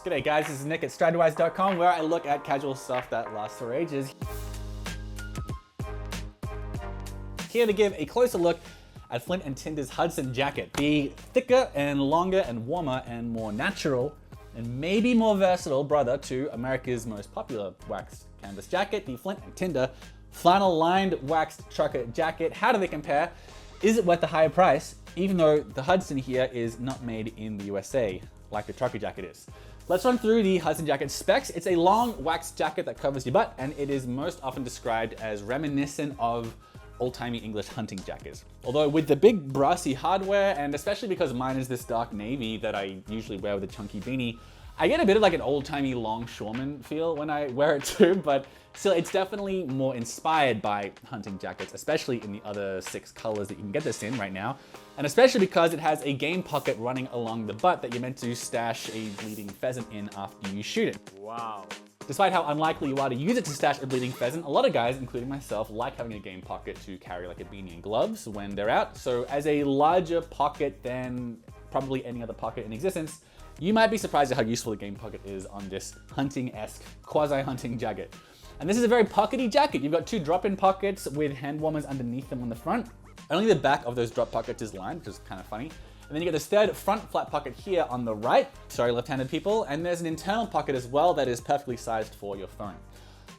G'day guys, this is Nick at stridewise.com where I look at casual stuff that lasts for ages. Here to give a closer look at Flint & Tinder's Hudson jacket. The thicker and longer and warmer and more natural and maybe more versatile brother to America's most popular waxed canvas jacket, the Flint & Tinder flannel lined waxed trucker jacket. How do they compare? Is it worth the higher price, even though the Hudson here is not made in the USA like the trucker jacket is? Let's run through the Hudson jacket specs. It's a long waxed jacket that covers your butt, and it is most often described as reminiscent of old-timey English hunting jackets. Although with the big brassy hardware, and especially because mine is this dark navy that I usually wear with a chunky beanie, I get a bit of like an old-timey longshoreman feel when I wear it too, but still it's definitely more inspired by hunting jackets, especially in the other 6 colors that you can get this in right now. And especially because it has a game pocket running along the butt that you're meant to stash a bleeding pheasant in after you shoot it. Wow. Despite how unlikely you are to use it to stash a bleeding pheasant, a lot of guys, including myself, like having a game pocket to carry like a beanie and gloves when they're out. So as a larger pocket than probably any other pocket in existence, you might be surprised at how useful the game pocket is on this hunting-esque, quasi-hunting jacket. And this is a very pockety jacket. You've got 2 drop-in pockets with hand warmers underneath them on the front. Only the back of those drop pockets is lined, which is kind of funny. And then you get this third front flat pocket here on the right. Sorry, left-handed people. And there's an internal pocket as well that is perfectly sized for your phone.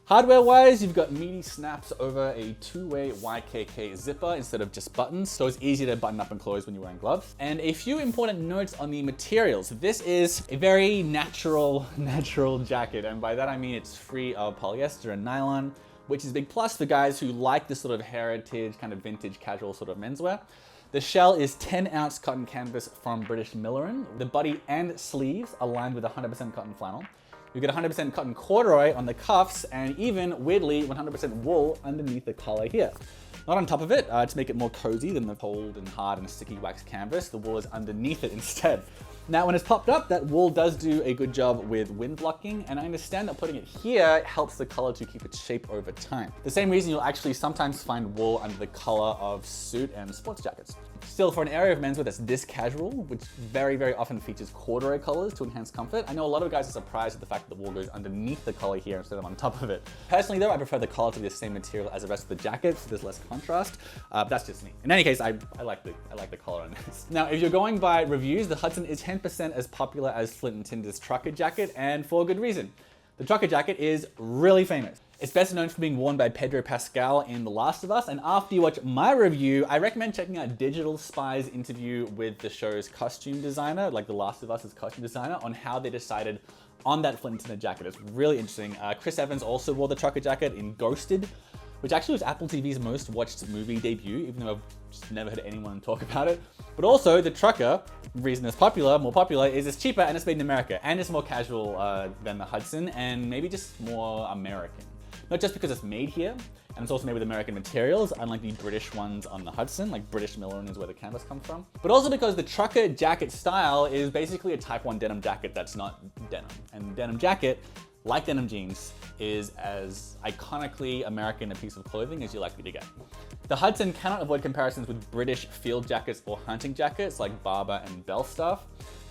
Hardware-wise, you've got meaty snaps over a 2-way YKK zipper instead of just buttons, so it's easy to button up and close when you're wearing gloves. And a few important notes on the materials. This is a very natural jacket, and by that I mean it's free of polyester and nylon, which is a big plus for guys who like this sort of heritage, kind of vintage, casual sort of menswear. The shell is 10-ounce cotton canvas from British Millerin. The body and sleeves are lined with 100% cotton flannel. You get 100% cotton corduroy on the cuffs and even, weirdly, 100% wool underneath the collar here. Not on top of it, to make it more cozy than the cold and hard and sticky wax canvas, the wool is underneath it instead. Now, when it's popped up, that wool does do a good job with wind blocking, and I understand that putting it here helps the color to keep its shape over time. The same reason you'll actually sometimes find wool under the collar of suit and sports jackets. Still, for an area of menswear that's this casual, which very often features corduroy colors to enhance comfort, I know a lot of guys are surprised at the fact that the wool goes underneath the collar here instead of on top of it. Personally though, I prefer the collar to be the same material as the rest of the jacket, so there's less contrast. That's just me. In any case, I like the collar on this. Now, if you're going by reviews, the Hudson is 10% as popular as Flint & Tinder's trucker jacket, and for good reason. The trucker jacket is really famous. It's best known for being worn by Pedro Pascal in The Last of Us, and after you watch my review, I recommend checking out Digital Spy's interview with the show's costume designer, like The Last of Us's costume designer, on how they decided on that Flint & Tinder jacket. It's really interesting. Chris Evans also wore the trucker jacket in Ghosted, which actually was Apple TV's most watched movie debut, even though I've just never heard anyone talk about it. But also, the trucker, reason it's more popular, is it's cheaper and it's made in America, and it's more casual than the Hudson, and maybe just more American. Not just because it's made here, and it's also made with American materials, unlike the British ones on the Hudson, like British Millerin is where the canvas comes from. But also because the trucker jacket style is basically a Type 1 denim jacket that's not denim. And denim jacket, like denim jeans, is as iconically American a piece of clothing as you're likely to get. The Hudson cannot avoid comparisons with British field jackets or hunting jackets like Barber and Belstaff.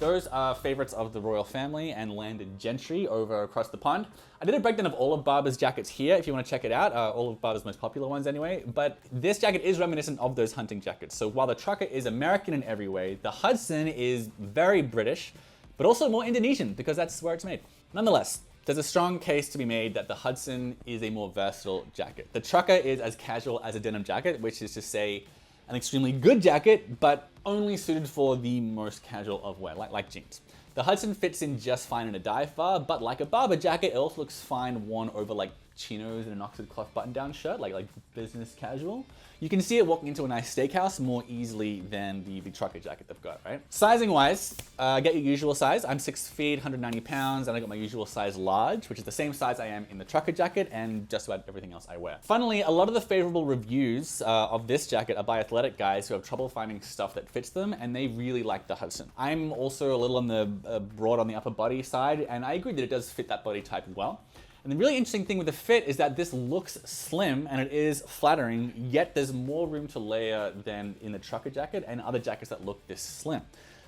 Those are favorites of the royal family and landed gentry over across the pond. I did a breakdown of all of Barber's jackets here if you want to check it out, all of Barber's most popular ones anyway, but this jacket is reminiscent of those hunting jackets. So while the trucker is American in every way, the Hudson is very British, but also more Indonesian because that's where it's made. Nonetheless, there's a strong case to be made that the Hudson is a more versatile jacket. The trucker is as casual as a denim jacket, which is to say an extremely good jacket, but only suited for the most casual of wear, like jeans. The Hudson fits in just fine in a dive bar, but like a Barber jacket, it also looks fine worn over like chinos and an Oxford cloth button-down shirt, like business casual. You can see it walking into a nice steakhouse more easily than the trucker jacket they've got, right? Sizing wise, get your usual size. I'm 6 feet, 190 pounds, and I got my usual size large, which is the same size I am in the trucker jacket and just about everything else I wear. Funnily, a lot of the favorable reviews of this jacket are by athletic guys who have trouble finding stuff that fits them, and they really like the Hudson. I'm also a little on the broad on the upper body side, and I agree that it does fit that body type well. And the really interesting thing with the fit is that this looks slim and it is flattering, yet there's more room to layer than in the trucker jacket and other jackets that look this slim.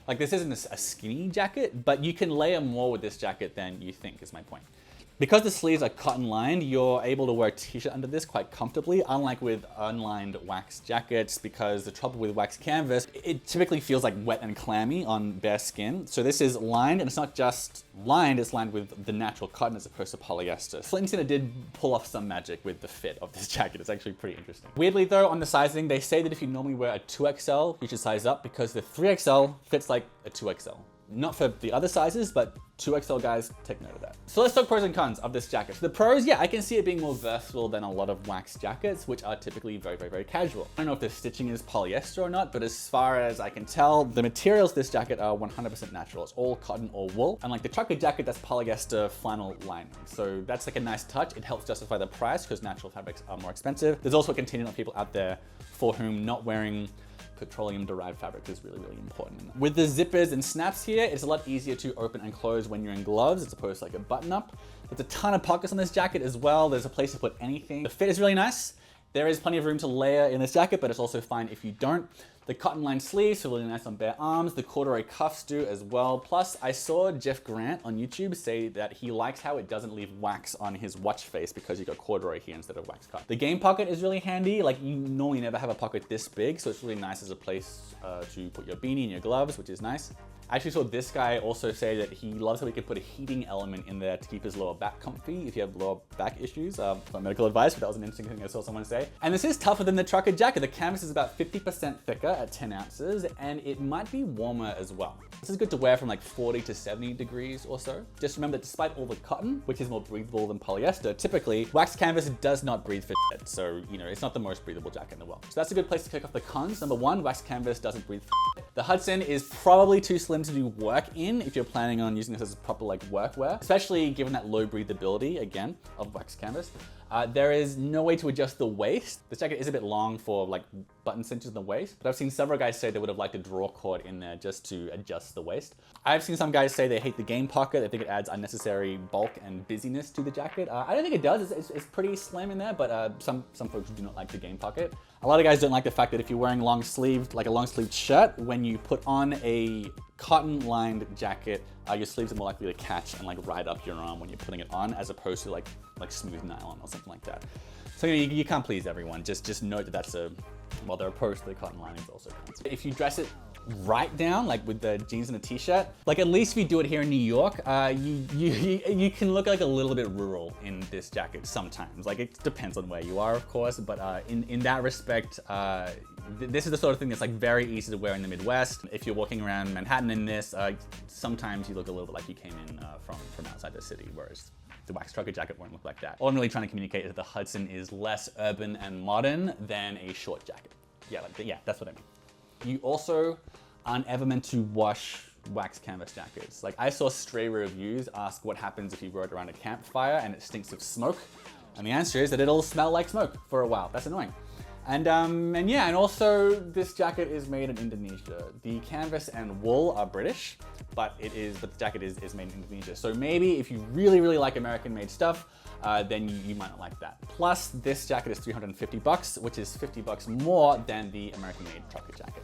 Like this isn't a skinny jacket, but you can layer more with this jacket than you think is my point. Because the sleeves are cotton lined, you're able to wear a t-shirt under this quite comfortably, unlike with unlined wax jackets, because the trouble with wax canvas, it typically feels like wet and clammy on bare skin. So this is lined, and it's not just lined, it's lined with the natural cotton as opposed to polyester. Flint and Tinder did pull off some magic with the fit of this jacket. It's actually pretty interesting. Weirdly though, on the sizing, they say that if you normally wear a 2XL, you should size up because the 3XL fits like a 2XL. Not for the other sizes, but 2XL guys, take note of that. So let's talk pros and cons of this jacket. So the pros, yeah, I can see it being more versatile than a lot of wax jackets, which are typically very casual. I don't know if the stitching is polyester or not, but as far as I can tell, the materials of this jacket are 100% natural. It's all cotton or wool. Unlike the trucker jacket, that's polyester flannel lining. So that's like a nice touch. It helps justify the price because natural fabrics are more expensive. There's also a contingent of people out there for whom not wearing petroleum-derived fabric is really important. With the zippers and snaps here, it's a lot easier to open and close when you're in gloves as opposed to like a button-up. There's a ton of pockets on this jacket as well. There's a place to put anything. The fit is really nice. There is plenty of room to layer in this jacket, but it's also fine if you don't. The cotton-lined sleeves feel really nice on bare arms. The corduroy cuffs do as well. Plus, I saw Jeff Grant on YouTube say that he likes how it doesn't leave wax on his watch face because you got corduroy here instead of wax cut. The game pocket is really handy. Like you normally never have a pocket this big, so it's really nice as a place to put your beanie and your gloves, which is nice. I actually saw this guy also say that he loves how he can put a heating element in there to keep his lower back comfy if you have lower back issues. Not medical advice, but that was an interesting thing I saw someone say. And this is tougher than the trucker jacket. The canvas is about 50% thicker at 10 ounces, and it might be warmer as well. This is good to wear from like 40 to 70 degrees or so. Just remember that despite all the cotton, which is more breathable than polyester, typically wax canvas does not breathe for shit. So, you know, it's not the most breathable jacket in the world. So that's a good place to kick off the cons. Number one, wax canvas doesn't breathe for shit. The Hudson is probably too slim to do work in if you're planning on using this as proper like workwear, especially given that low breathability, again, of wax canvas. There is no way to adjust the waist. This jacket is a bit long for like button cinches in the waist, but I've seen several guys say they would have liked a draw cord in there just to adjust the waist. I've seen some guys say they hate the game pocket. They think it adds unnecessary bulk and busyness to the jacket. I don't think it does. It's pretty slim in there, but some folks do not like the game pocket. A lot of guys don't like the fact that if you're wearing long sleeved, like a long sleeved shirt, when you put on a cotton lined jacket, your sleeves are more likely to catch and like ride up your arm when you're putting it on, as opposed to like smooth nylon or something like that. So you can't please everyone. Just note that that's well, there are pros to the cotton linings also. If you dress it right down, like with the jeans and the t-shirt, like at least if you do it here in New York, you can look like a little bit rural in this jacket sometimes. Like it depends on where you are, of course, but in that respect, this is the sort of thing that's like very easy to wear in the Midwest. If you're walking around Manhattan in this, sometimes you look a little bit like you came in from outside the city, whereas the wax trucker jacket won't look like that. All I'm really trying to communicate is that the Hudson is less urban and modern than a short jacket. Yeah, that's what I mean. You also aren't ever meant to wash wax canvas jackets. Like I saw stray reviews ask what happens if you wear it around a campfire and it stinks of smoke. And the answer is that it'll smell like smoke for a while. That's annoying. And also this jacket is made in Indonesia. The canvas and wool are British, but the jacket is made in Indonesia. So maybe if you really like American made stuff, then you might not like that. Plus this jacket is $350, which is $50 more than the American made trucker jacket.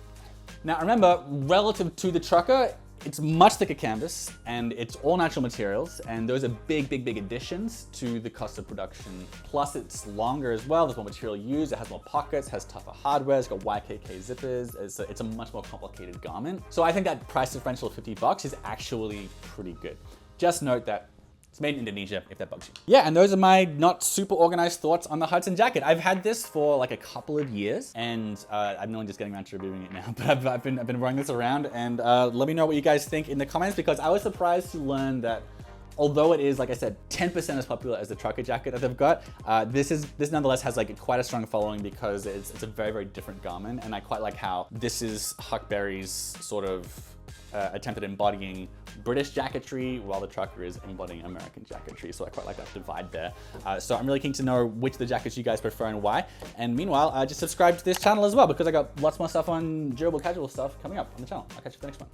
Now remember, relative to the trucker, it's much thicker canvas and it's all natural materials, and those are big additions to the cost of production. Plus it's longer as well, there's more material used, it has more pockets, has tougher hardware, it's got YKK zippers, it's a much more complicated garment. So I think that price differential of $50 is actually pretty good. Just note that it's made in Indonesia, if that bugs you. Yeah, and those are my not super organized thoughts on the Hudson jacket. I've had this for like a couple of years, and I'm only just getting around to reviewing it now, but I've been wearing this around, and let me know what you guys think in the comments, because I was surprised to learn that although it is, like I said, 10% as popular as the trucker jacket that they've got, this nonetheless has like quite a strong following because it's a very different garment, and I quite like how this is Huck Berry's sort of attempt at embodying British jacketry while the trucker is embodying American jacketry. So I quite like that divide there. So I'm really keen to know which of the jackets you guys prefer and why. And meanwhile, just subscribe to this channel as well, because I got lots more stuff on durable casual stuff coming up on the channel. I'll catch you for the next one.